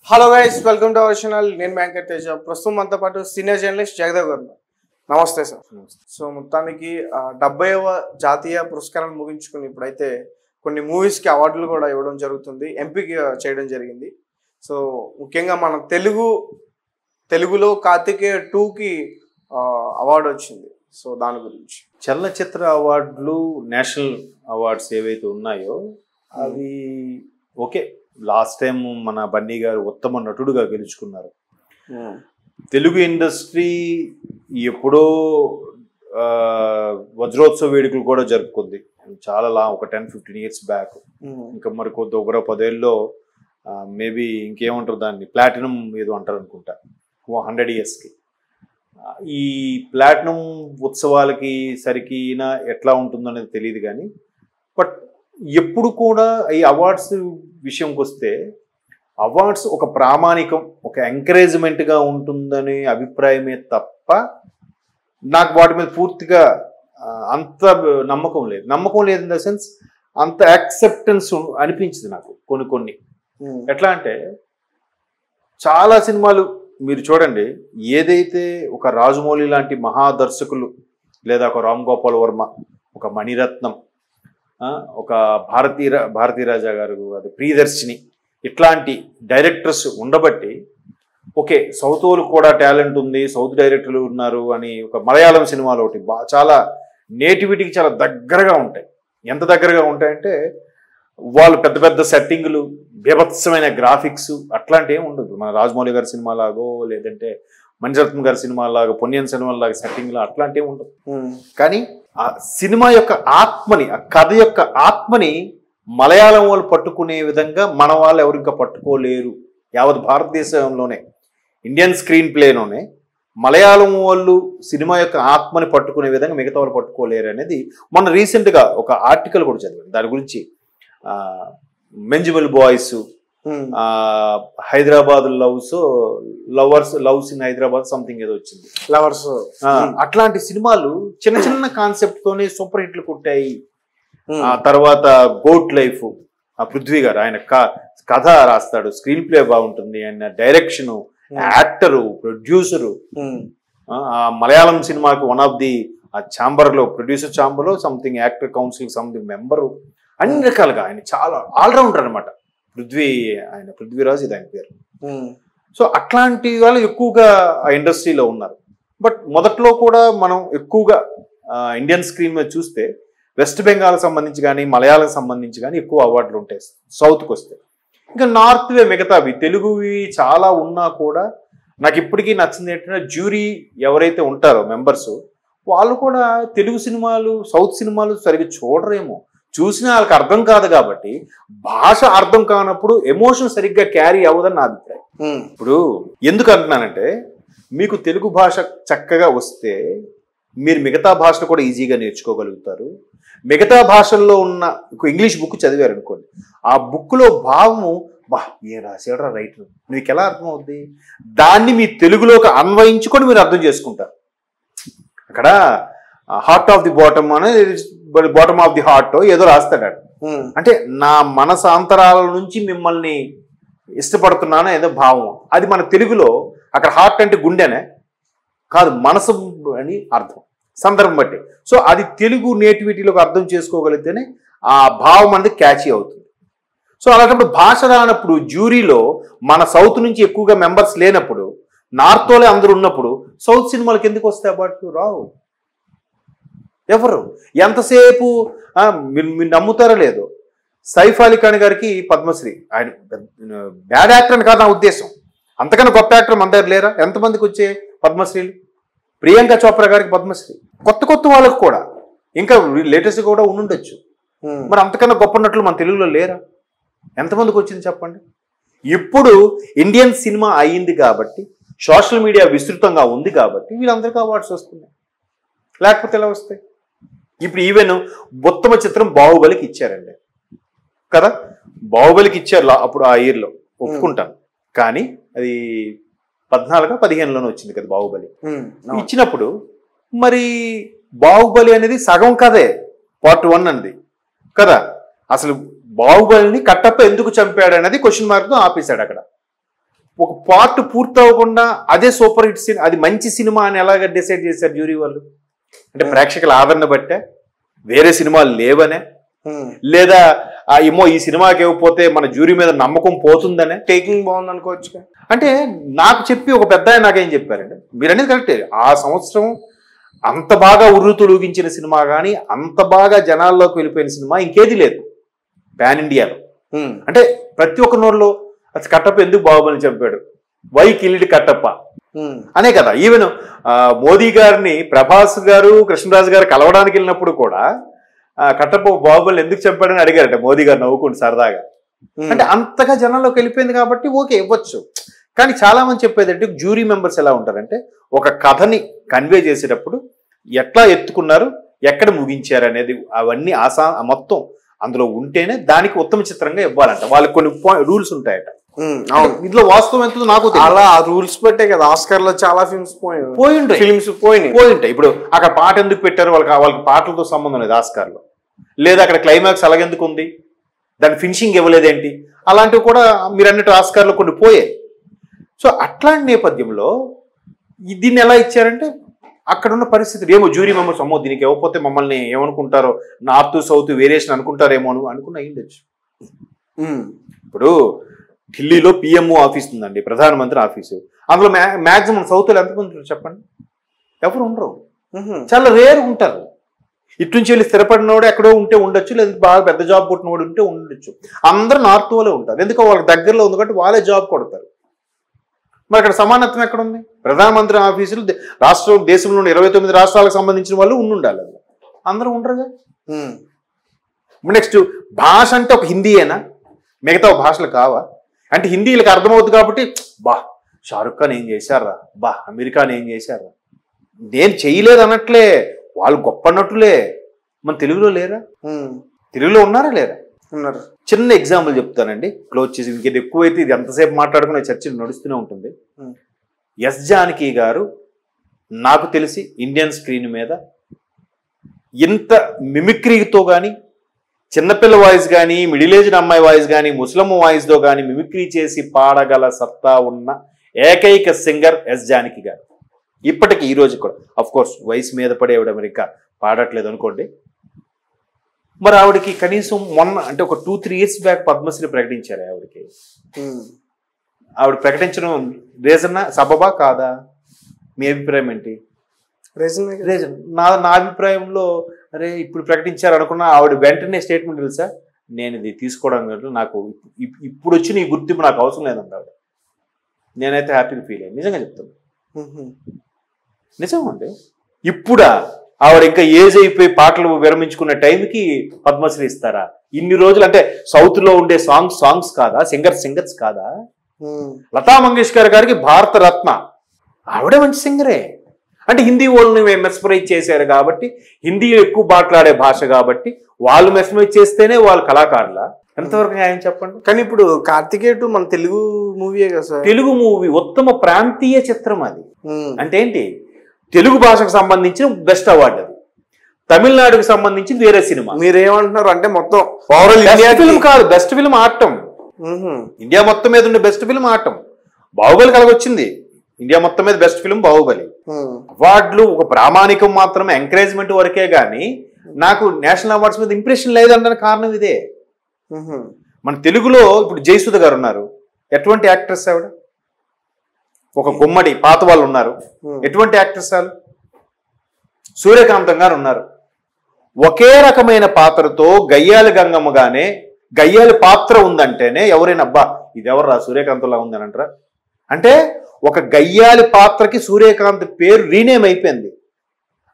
Hello guys, welcome to our channel. నేను banker Teja. ప్రస్తుతం మనతో పాటు సీనియర్ జర్నలిస్ట్ జగదేవ్ గారు. నమస్తే సార్. సో మొత్తానికి 70వ జాతీయ పురస్కారాన్ని ముగించుకుని ఇప్పుడైతే కొన్ని మూవీస్కి అవార్డులు కూడా ఇవ్వడం జరుగుతుంది, ఎంపిక చేయడం జరిగింది. సో ముఖ్యంగా మన తెలుగులో కార్తికేయ 2కి అవార్డు వచ్చింది. సో దాని గురించి చలనచిత్ర అవార్డులు, నేషనల్ అవార్డ్స్ ఏవైతే ఉన్నాయో అవి ఓకే. లాస్ట్ టైం మన బన్నీ గారు ఉత్తమ నటుడుగా గెలుచుకున్నారు. తెలుగు ఇండస్ట్రీ ఎప్పుడో వజ్రోత్సవ వేడుకలు కూడా జరుపుకుంది చాలా ఒక 10-15 years బ్యాక్. ఇంకా మరి కొద్ది 10 ఏళ్ళలో మేబీ ఇంకేమంటారు దాన్ని, ప్లాటినం ఏదో అంటారు అనుకుంటా, 100 yearsకి. ఈ ప్లాటినం ఉత్సవాలకి సరికిన ఎట్లా ఉంటుందో అనేది తెలియదు కానీ, బట్ ఎప్పుడు కూడా ఈ అవార్డ్స్ విషయంకి వస్తే అవార్డ్స్ ఒక ప్రామాణికం, ఒక ఎంకరేజ్మెంట్గా ఉంటుందనే అభిప్రాయమే తప్ప నాకు వాటి మీద పూర్తిగా అంత నమ్మకం లేదు ఇన్ ద సెన్స్ అంత యాక్సెప్టెన్స్ అనిపించింది నాకు. కొన్ని ఎట్లా అంటే చాలా సినిమాలు మీరు చూడండి, ఏదైతే ఒక రాజమౌళి లాంటి మహాదర్శకులు, లేదా ఒక రామ్ గోపాల్ వర్మ, ఒక మణిరత్నం, ఒక భారతీ రాజా గారు, అది ప్రియదర్శిని, ఇట్లాంటి డైరెక్టర్స్ ఉండబట్టి ఓకే సౌత్ వాళ్ళు కూడా టాలెంట్ ఉంది, సౌత్ డైరెక్టర్లు ఉన్నారు అని ఒక మలయాళం సినిమాలో ఒకటి చాలా నేటివిటీకి చాలా దగ్గరగా ఉంటాయి. ఎంత దగ్గరగా ఉంటాయంటే వాళ్ళు పెద్ద పెద్ద సెట్టింగ్లు, బీభత్సమైన గ్రాఫిక్స్ అట్లాంటివి ఏమి ఉండదు. మన రాజమౌళి గారి సినిమా లాగో, లేదంటే మణిరత్నం గారి సినిమా లాగా, పొన్నియిన్ సెల్వన్ లాగా సెట్టింగ్లు అట్లాంటివి ఉండదు. కానీ ఆ సినిమా యొక్క ఆత్మని, ఆ కథ యొక్క ఆత్మని మలయాళం వాళ్ళు పట్టుకునే విధంగా మన వాళ్ళు ఎవరు ఇంకా పట్టుకోలేరు. యావత్ భారతదేశంలోనే ఇండియన్ స్క్రీన్ ప్లేలోనే మలయాళం వాళ్ళు సినిమా యొక్క ఆత్మని పట్టుకునే విధంగా మిగతా వాళ్ళు పట్టుకోలేరు అనేది మొన్న రీసెంట్గా ఒక ఆర్టికల్ కూడా చదివాను దాని గురించి. మెంజిబుల్ boys, Hyderabad loves in Hyderabad something ఏదో వచ్చింది, లవర్స్. అట్లాంటి సినిమాలు చిన్న చిన్న కాన్సెప్ట్ తోనే సూపర్ హిట్లు కొట్టాయి. ఆ తర్వాత గోట్ లైఫ్, పృథ్వీ గారు, ఆయన కథ రాస్తాడు, స్క్రీన్ ప్లే బాగుంటుంది, ఆయన డైరెక్షన్, యాక్టరు, ప్రొడ్యూసరు. మలయాళం సినిమాకి one of the producer chamber లో something actor council something member, అన్ని రకాలుగా ఆయన చాలా ఆల్రౌండర్ అనమాట. పృథ్వీరాజ్ ఇది ఆయన పేరు. సో అట్లాంటి వాళ్ళు ఎక్కువగా ఆ ఇండస్ట్రీలో ఉన్నారు. బట్ మొదట్లో కూడా మనం ఎక్కువగా ఇండియన్ స్క్రీన్ మీద చూస్తే వెస్ట్ బెంగాల్ సంబంధించి కానీ, మలయాళం సంబంధించి కానీ ఎక్కువ అవార్డులు ఉంటాయి సౌత్కి వస్తే. ఇంకా నార్త్వే మిగతావి తెలుగువి చాలా ఉన్నా కూడా నాకు ఇప్పటికీ నచ్చింది ఏంటంటే, జ్యూరీ ఎవరైతే ఉంటారో మెంబర్స్ వాళ్ళు కూడా తెలుగు సినిమాలు, సౌత్ సినిమాలు సరిగ్గా చూడరేమో, చూసినా వాళ్ళకి అర్థం కాదు. కాబట్టి భాష అర్థం కానప్పుడు ఎమోషన్ సరిగ్గా క్యారీ అవ్వదని నా అభిప్రాయం. ఇప్పుడు ఎందుకు అంటున్నానంటే, మీకు తెలుగు భాష చక్కగా వస్తే మీరు మిగతా భాషలు కూడా ఈజీగా నేర్చుకోగలుగుతారు. మిగతా భాషల్లో ఉన్న ఇంగ్లీష్ బుక్ చదివారు అనుకోండి, ఆ బుక్లో భావము ఏ రాసాడరా రైటర్, మీకు ఎలా అర్థం అవుద్ది, దాన్ని మీ తెలుగులోకి అన్వయించుకొని మీరు అర్థం చేసుకుంటారు. అక్కడ హార్ట్ ఆఫ్ ది బాటమ్ అనేది బాటమ్ ఆఫ్ ది హార్ట్ ఏదో రాస్తాడు. అంటే నా మనసాంతరాల నుంచి మిమ్మల్ని ఇష్టపడుతున్నాను ఏదో భావం. అది మన తెలుగులో అక్కడ హార్ట్ అంటే గుండెనే కాదు, మనసు అని అర్థం, సందర్భం బట్టి. సో అది తెలుగు నేటివిటీలోకి అర్థం చేసుకోగలిగితేనే ఆ భావం అనేది క్యాచీ అవుతుంది. సో అలాంటప్పుడు భాష రానప్పుడు, జ్యూరీలో మన సౌత్ నుంచి ఎక్కువగా మెంబర్స్ లేనప్పుడు, నార్త్లో అందరూ ఉన్నప్పుడు సౌత్ సినిమాలకు ఎందుకు వస్తాయి అవార్డు? రావు. ఎవరు ఎంతసేపు మీరు నమ్ముతారో లేదో, సైఫ్ అలీ ఖాన్ గారికి పద్మశ్రీ, ఆయన బ్యాడ్ యాక్టర్ అని కాదు నా ఉద్దేశం, అంతకన్నా గొప్ప యాక్టర్ మన దగ్గర లేరా? ఎంతమందికి వచ్చే పద్మశ్రీలు? ప్రియాంక చోప్రా గారికి పద్మశ్రీ, కొత్త వాళ్ళకు కూడా, ఇంకా లేటెస్ట్ కూడా ఉండుండొచ్చు. మరి అంతకన్నా గొప్ప నటులు మన తెలుగులో లేరా? ఎంతమందికి వచ్చింది చెప్పండి? ఇప్పుడు ఇండియన్ సినిమా అయ్యింది కాబట్టి, సోషల్ మీడియా విస్తృతంగా ఉంది కాబట్టి వీళ్ళందరికీ అవార్డ్స్ వస్తున్నాయి. లేకపోతే ఎలా వస్తాయి? ఇప్పుడు ఈవెన్ ఉత్తమ చిత్రం బాహుబలికి ఇచ్చారండి కదా, బాహుబలికి ఇచ్చారు అప్పుడు ఆ ఇయర్లో, ఒప్పుకుంటాను. కానీ అది 14-15లోనే వచ్చింది కదా బాహుబలి. ఇచ్చినప్పుడు మరి బాహుబలి అనేది సగం కదే, పార్ట్ 1 అనేది కదా. అసలు బాహుబలిని కట్టప్ప ఎందుకు చంపాడు అనేది క్వశ్చన్ మార్క్తో ఆపేశాడు అక్కడ. ఒక పార్ట్ పూర్తి అవ్వకుండా అదే సూపర్ హిట్ సినిమా, అది మంచి సినిమా అని ఎలాగ డిసైడ్ చేశారు జ్యూరీ వాళ్ళు? అంటే ప్రేక్షకుల ఆదరణ బట్టే, వేరే సినిమాలు లేవనే, లేదా ఏమో ఈ సినిమాకి ఇవ్వకపోతే మన జ్యూరీ మీద నమ్మకం పోతుందనే? టేకింగ్ బాగుంది అనుకోవచ్చు. అంటే నాకు చెప్పి ఒక పెద్ద ఆయన నాకేం చెప్పారంటే, మీరు అనేది కరెక్టే, ఆ సంవత్సరం అంత బాగా ఉర్రుతులూగించిన సినిమా కానీ అంత బాగా జనాల్లోకి వెళ్ళిపోయిన సినిమా ఇంకేది లేదు పాన్ ఇండియాలో. అంటే ప్రతి ఒక్క నోరులో అసలు కట్టప్ప ఎందుకు బాహుబలి చంపాడు, వై కిల్డ్ కట్టప్ప అనే కదా. ఈవెన్ మోదీ గారిని ప్రభాస్ గారు కృష్ణరాజు గారు కలవడానికి వెళ్ళినప్పుడు కూడా కట్టప్ప బాహుబలిని ఎందుకు చంపాడని అడిగారట మోదీ గారు నవ్వుకుంటూ సరదాగా. అంటే అంతగా జనంలోకి వెళ్ళిపోయింది కాబట్టి ఓకే ఇవ్వచ్చు. కానీ చాలా మంది చెప్పేదంటే జ్యూరీ మెంబర్స్ ఎలా ఉంటారంటే, ఒక కథని కన్వే చేసేటప్పుడు ఎట్లా ఎత్తుకున్నారు, ఎక్కడ ముగించారు అనేది అవన్నీ మొత్తం అందులో ఉంటేనే దానికి ఉత్తమ చిత్రంగా ఇవ్వాలంట. వాళ్ళకి కొన్ని రూల్స్ ఉంటాయట. ఇందులో వాస్తవం ఎంతో నాకు అలా రూల్స్ పెట్టే కదా ఆస్కార్ లో చాలా ఫిల్మ్స్ పోయింటాయి. ఇప్పుడు అక్కడ పాట ఎందుకు పెట్టారు, వాళ్ళకి పాటలతో సంబంధం లేదు ఆస్కార్ లో. లేదా అక్కడ క్లైమాక్స్ అలాగెందుకు ఉంది, దాని ఫినిషింగ్ ఇవ్వలేదేంటి, అలాంటివి కూడా మీరు అన్నట్టు ఆస్కార్ లో కొన్ని పోయాయి. సో అట్లాంటి నేపథ్యంలో దీన్ని ఎలా ఇచ్చారంటే, అక్కడ ఉన్న పరిస్థితులు ఏమో జ్యూరీ మెంబర్స్ అమ్మో దీనికి ఇవ్వకపోతే మమ్మల్ని ఏమనుకుంటారో, నార్త్ సౌత్ వేరియేషన్ అనుకుంటారేమో అనుకున్న అయ్యిండొచ్చు. ఇప్పుడు ఢిల్లీలో పిఎంఓ ఆఫీస్ ఉందండి, ప్రధానమంత్రి ఆఫీసు. అందులో మ్యాక్సిమం సౌత్లో ఎంతమంది ఉంటారు చెప్పండి? ఎవరు ఉండరు, చాలా రేర్ ఉంటారు. ఇటు నుంచి వెళ్ళి స్థిరపడినోడు ఎక్కడో ఉంటే ఉండొచ్చు, లేదా బాగా పెద్ద జాబ్ కొట్టినోడు ఉంటే ఉండొచ్చు. అందరూ నార్త్ వాళ్ళే ఉంటారు, ఎందుకో వాళ్ళకి దగ్గరలో ఉంది కాబట్టి వాళ్ళే జాబ్ కొడతారు. మరి అక్కడ సమానత్వం ఎక్కడ ఉంది? ప్రధానమంత్రి ఆఫీసులు దేశంలో 29 రాష్ట్రాలకు సంబంధించిన వాళ్ళు ఉండాలి, అందరూ ఉండరుగా. నెక్స్ట్ భాష అంటే ఒక హిందీయేనా, మిగతా భాషలు కావా? అంటే హిందీలకు అర్థమవుతుంది కాబట్టి బా షారుఖ్ ఖాన్ ఏం చేశారా, బా అమీర్ ఖాన్ ఏం చేశారా, నేను చేయలేదు అనట్లే, వాళ్ళు గొప్ప నటులే. మన తెలుగులో లేరా? తెలుగులో ఉన్నారా లేరా? ఉన్నారు. చిన్న ఎగ్జాంపుల్ చెప్తానండి, క్లోజ్ చేసి. ఇంకేది ఎక్కువైతే ఇది ఎంతసేపు మాట్లాడుకునే చర్చలు నడుస్తూనే ఉంటుంది. ఎస్ జానకి గారు నాకు తెలిసి ఇండియన్ స్క్రీన్ మీద ఇంత మిమిక్రీతో కానీ, చిన్నపిల్ల వాయిస్ కానీ, మిడిల్ ఏజ్డ్ అమ్మాయి వాయిస్ కానీ, ముస్లిం వాయిస్తో కానీ మిమిక్రీ చేసి పాడగల సత్తా ఉన్న ఏకైక సింగర్ ఎస్ జానకి గారు. ఇప్పటికి ఈ రోజు కూడా అఫ్ కోర్స్ వయసు మీద పడేవిడ అమెరికా పాడట్లేదు అనుకోండి. మరి ఆవిడకి కనీసం మొన్న అంటే ఒక 2-3 years బ్యాక్ పద్మశ్రీ ప్రకటించారు ఆవిడకి. ఆవిడ ప్రకటించడం రీజన్ సబబా కాదా? మీ అభిప్రాయం ఏంటి? రీజన్ నా అభిప్రాయంలో, అరే ఇప్పుడు ప్రకటించారు అనుకున్నా ఆవిడ వెంటనే స్టేట్మెంట్ తెలుసా, నేను ఇది తీసుకోవడం కాదు, నాకు ఇప్పుడు వచ్చిన ఈ గుర్తింపు నాకు అవసరం లేదంట ఆవిడ. నేనైతే హ్యాపీగా ఫీల్ అయ్యాను, నిజంగా చెప్తాను. నిజం అండి. ఇప్పుడా ఆవిడ ఇంకా ఏజ్ అయిపోయి పాటలు విరమించుకున్న టైంకి పద్మశ్రీ ఇస్తారా? ఇన్ని రోజులు అంటే సౌత్ లో ఉండే సాంగ్స్ కాదా, సింగర్స్ కాదా? లతా మంగేష్కర్ గారికి భారత రత్న, ఆవిడే మంచి సింగరే. అంటే హిందీ వాళ్ళని మెస్మరైజ్ చేశారు కాబట్టి, హిందీ ఎక్కువ మాట్లాడే భాష కాబట్టి వాళ్ళు మెస్మరైజ్ చేస్తేనే వాళ్ళు కళాకారుల. ఎంతవరకు న్యాయం చెప్పండి? కానీ ఇప్పుడు కార్తికేయ 2 మన తెలుగు మూవీయే కదా సార్. తెలుగు మూవీ ఉత్తమ ప్రాంతీయ చిత్రం అది. అంటే ఏంటి, తెలుగు భాషకు సంబంధించిన బెస్ట్ అవార్డు అది. తమిళనాడుకు సంబంధించి వేరే సినిమా. మీరేమంటున్నారు అంటే మొత్తం ఫిల్మ్ కాదు, బెస్ట్ ఫిల్మ్ ఆడటం. ఇండియా మొత్తం మీద ఉండే బెస్ట్ ఫిల్మ్ ఆడటం. బాహుబలి కలగొచ్చింది ఇండియా మొత్తం మీద బెస్ట్ ఫిల్మ్ బాహుబలి. అవార్డులు ఒక ప్రామాణికం మాత్రమే, ఎంకరేజ్మెంట్ వరకే గానీ నాకు నేషనల్ అవార్డ్స్ మీద ఇంప్రెషన్ లేదన్న కారణం ఇదే. మన తెలుగులో ఇప్పుడు జయసుధ గారు ఉన్నారు, ఎటువంటి యాక్ట్రెస్ ఆవిడ? ఒక గుమ్మడి పాత వాళ్ళు ఉన్నారు, ఎటువంటి యాక్ట్రెస్ వాళ్ళు? సూర్యకాంతం గారు ఉన్నారు. ఒకే రకమైన పాత్రతో గయ్యాలి గంగమ్మగానే గయ్యాలి పాత్ర ఉందంటేనే ఎవరైనా అబ్బా ఇది ఎవర్రా సూర్యకాంతంలా ఉందని అంటారా? అంటే ఒక గయ్యాలి పాత్రకి సూర్యకాంత్ పేరు రీనేమ్ అయిపోయింది,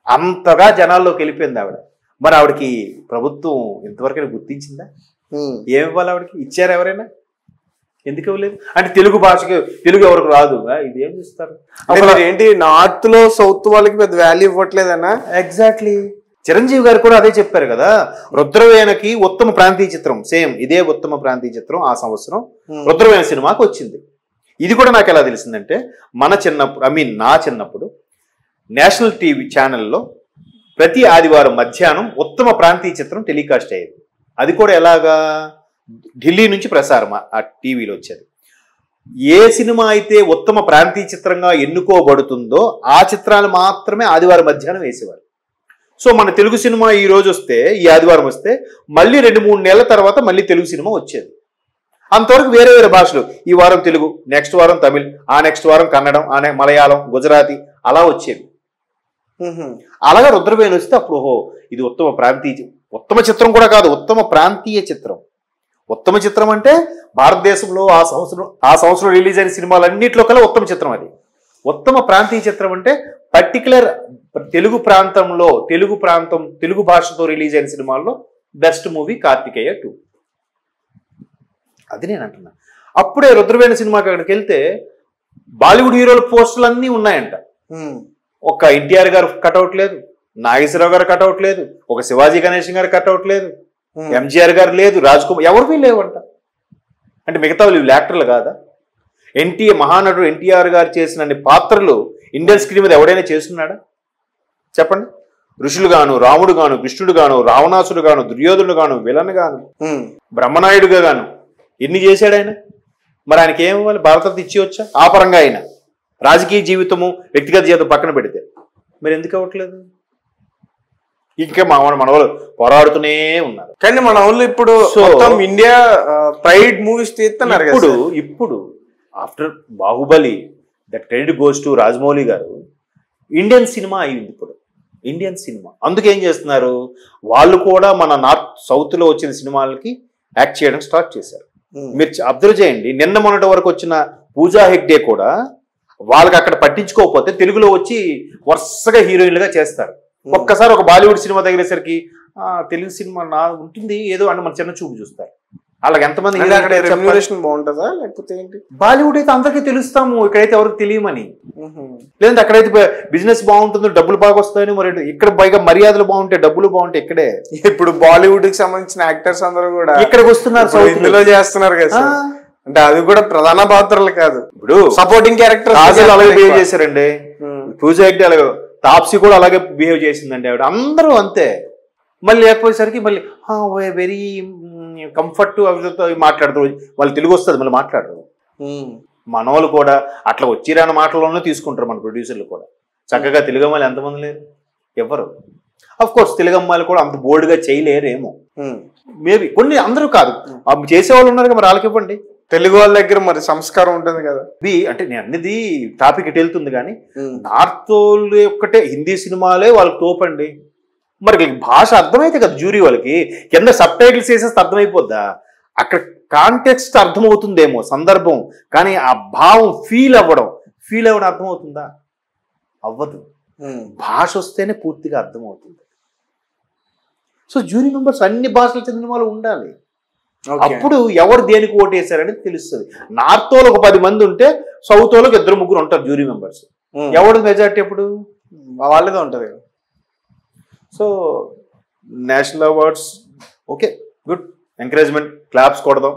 అంతగా జనాల్లోకి వెళ్ళిపోయింది ఆవిడ. మరి ఆవిడకి ప్రభుత్వం ఇంతవరకు గుర్తించిందా? ఏమి ఇవ్వాలి ఆవిడకి? ఇచ్చారు ఎవరైనా? ఎందుకు ఇవ్వలేదు? అంటే తెలుగు భాషకి, తెలుగు ఎవరికి రాదు, ఇది ఏం చూస్తారు? ఏంటి నార్త్ లో సౌత్ వాళ్ళకి పెద్ద వాల్యూ ఇవ్వట్లేదన్నా? ఎగ్జాక్ట్లీ. చిరంజీవి గారు కూడా అదే చెప్పారు కదా, రుద్రవేణకి ఉత్తమ ప్రాంతీయ చిత్రం, సేమ్ ఇదే ఉత్తమ ప్రాంతీయ చిత్రం ఆ సంవత్సరం రుద్రవేణ సినిమాకి వచ్చింది. ఇది కూడా నాకు ఎలా తెలిసిందంటే, మన చిన్నప్పుడు నా చిన్నప్పుడు నేషనల్ టీవీ ఛానల్లో ప్రతి ఆదివారం మధ్యాహ్నం ఉత్తమ ప్రాంతీయ చిత్రం టెలికాస్ట్ అయ్యేది. అది కూడా ఎలాగా, ఢిల్లీ నుంచి ప్రసారం ఆ టీవీలో వచ్చేది. ఏ సినిమా అయితే ఉత్తమ ప్రాంతీయ చిత్రంగా ఎన్నుకోబడుతుందో ఆ చిత్రాలు మాత్రమే ఆదివారం మధ్యాహ్నం వేసేవారు. సో మన తెలుగు సినిమా ఈ రోజు వస్తే, ఈ ఆదివారం వస్తే మళ్ళీ 2-3 నెలల తర్వాత మళ్ళీ తెలుగు సినిమా వచ్చేది. అంతవరకు వేరే వేరే భాషలు, ఈ వారం తెలుగు, నెక్స్ట్ వారం తమిళ్, ఆ నెక్స్ట్ వారం కన్నడం, మలయాళం, గుజరాతీ అలా వచ్చేవి. అలాగా రుద్రవేణి వస్తే అప్పుడు ఓహో ఇది ఉత్తమ చిత్రం కూడా కాదు, ఉత్తమ ప్రాంతీయ చిత్రం. ఉత్తమ చిత్రం అంటే భారతదేశంలో ఆ సంవత్సరం రిలీజ్ అయిన సినిమాలన్నింటిలో కల్లా ఉత్తమ చిత్రం అది. ఉత్తమ ప్రాంతీయ చిత్రం అంటే పర్టికులర్ తెలుగు భాషతో రిలీజ్ అయిన సినిమాల్లో బెస్ట్ మూవీ కార్తికేయ 2. అది నేను అంటున్నా. అప్పుడే రుద్రవేణి సినిమాకి అక్కడికి వెళ్తే బాలీవుడ్ హీరోల పోస్టులు అన్నీ ఉన్నాయంట. ఒక ఎన్టీఆర్ గారు కటౌట్ లేదు, నాగేశ్వరరావు గారు కటౌట్ లేదు, ఒక శివాజీ గణేశన్ గారు కటౌట్ లేదు, ఎంజీఆర్ గారు లేదు, రాజ్ కుమార్ ఎవరివి లేవంట. అంటే మిగతా వీళ్ళు యాక్టర్లు కాదా? మహానటుడు ఎన్టీఆర్ గారు చేసిన పాత్రలు ఇండియన్ స్క్రీన్ మీద ఎవడైనా చేస్తున్నాడా చెప్పండి? ఋషులు గాను, రాముడు గాను, కృష్ణుడు గాను, రావణాసుడు గాను, దుర్యోధనుడు గాను, విలన్ గాను, బ్రహ్మనాయుడుగా గాను ఎన్ని చేశాడు ఆయన? మరి ఆయనకి ఏమివ్వాలి? భారతరత్న ఇచ్చి వచ్చా? ఆ పరంగా ఆయన రాజకీయ జీవితము వ్యక్తిగత జీవితం పక్కన పెడితే మరి ఎందుకు అవ్వట్లేదు? ఇంకా మన వాళ్ళు పోరాడుతూనే ఉన్నారు. కానీ మన వాళ్ళు ఇప్పుడు ఇండియా ప్రైడ్ మూవీస్ తీస్తున్నారు. ఇప్పుడు after Baahubali that credit goes to Rajamouli గారు. ఇండియన్ సినిమా అయింది ఇప్పుడు, ఇండియన్ సినిమా. అందుకేం చేస్తున్నారు వాళ్ళు కూడా మన సౌత్ లో వచ్చిన సినిమాలకి యాక్ట్ చేయడం స్టార్ట్ చేశారు. మీరు అబ్జర్వ్ చేయండి, నిన్న మొన్నటి వరకు వచ్చిన పూజా హెగ్డే కూడా వాళ్ళకి అక్కడ పట్టించుకోకపోతే తెలుగులో వచ్చి వరుసగా హీరోయిన్లుగా చేస్తారు. ఒక్కసారి ఒక బాలీవుడ్ సినిమా తగిలేసరికి తెలుగు సినిమా ఉంటుంది ఏదో అని మన చిన్న చూపు చూస్తారు. అలాగే ఎంతమంది బాగుంటుందా లేకపోతే ఏంటి? బాలీవుడ్ అయితే అందరికీ తెలుస్తాము, ఇక్కడైతే ఎవరికి తెలియమని. లేదంటే అక్కడైతే బిజినెస్ బాగుంటుందో డబ్బులు బాగా వస్తాయని, మరి ఇక్కడ పైగా మర్యాదలు బాగుంటాయి, డబ్బులు బాగుంటాయి ఇక్కడే. ఇప్పుడు బాలీవుడ్ కి సంబంధించిన యాక్టర్స్ అందరూ కూడా ఇక్కడికి వస్తున్నారు, ఇందులో చేస్తున్నారు కదా. అంటే అది కూడా ప్రధాన పాత్రలు కాదు, ఇప్పుడు సపోర్టింగ్ క్యారెక్టర్ అలాగే బిహేవ్ చేశారండి. పూజా హెగ్డే అలాగే, తాప్సీ కూడా అలాగే బిహేవ్ చేసిందండి ఆవిడ. అందరూ అంతే. మళ్ళీ లేకపోయేసరికి మళ్ళీ వెరీ కంఫర్ట్ అవితో మాట్లాడతారు. వాళ్ళు తెలుగు వస్తుంది మళ్ళీ మాట్లాడరు. మన వాళ్ళు కూడా అట్లా వచ్చిరాని మాటల్లోనే తీసుకుంటారు. మన ప్రొడ్యూసర్లు కూడా చక్కగా తెలుగు అమ్మాయిలు ఎంతమంది లేరు? ఎవరు? అఫ్ కోర్స్ తెలుగు అమ్మాయిలు కూడా అంత బోల్డ్గా చేయలేరేమో, మేబీ కొన్ని, అందరూ కాదు, చేసేవాళ్ళు ఉన్నారు కదా, మరి వాళ్ళకి ఇవ్వండి. తెలుగు వాళ్ళ దగ్గర మరి సంస్కారం ఉంటుంది కదా. అంటే నేను అన్నది టాపిక్ ఇటు వెళ్తుంది కానీ నార్త్ ఒక్కటే హిందీ సినిమాలే వాళ్ళకి తోపండి. మరి భాష అర్థమైతే కదా జ్యూరీ వాళ్ళకి, కింద సబ్ టైటిల్స్ వేసేస్తే అర్థమైపోద్దా? అక్కడ కాంటెక్స్ట్ అర్థమవుతుందేమో సందర్భం, కానీ ఆ భావం ఫీల్ అవ్వడం అర్థమవుతుందా? అవ్వదు. భాష వస్తేనే పూర్తిగా అర్థమవుతుంది. సో జ్యూరీ మెంబర్స్ అన్ని భాషలు చెందిన వాళ్ళు ఉండాలి. అప్పుడు ఎవరు దేనికి ఓటు వేశారనేది తెలుస్తుంది. నార్త్ వాళ్ళకి 10 మంది ఉంటే సౌత్ వాళ్ళకి 2-3 ఉంటారు జ్యూరీ మెంబర్స్. ఎవరు మెజార్టీ ఎప్పుడు? వాళ్ళదే ఉంటది. So national awards okay, good, encouragement, claps కొడదాం.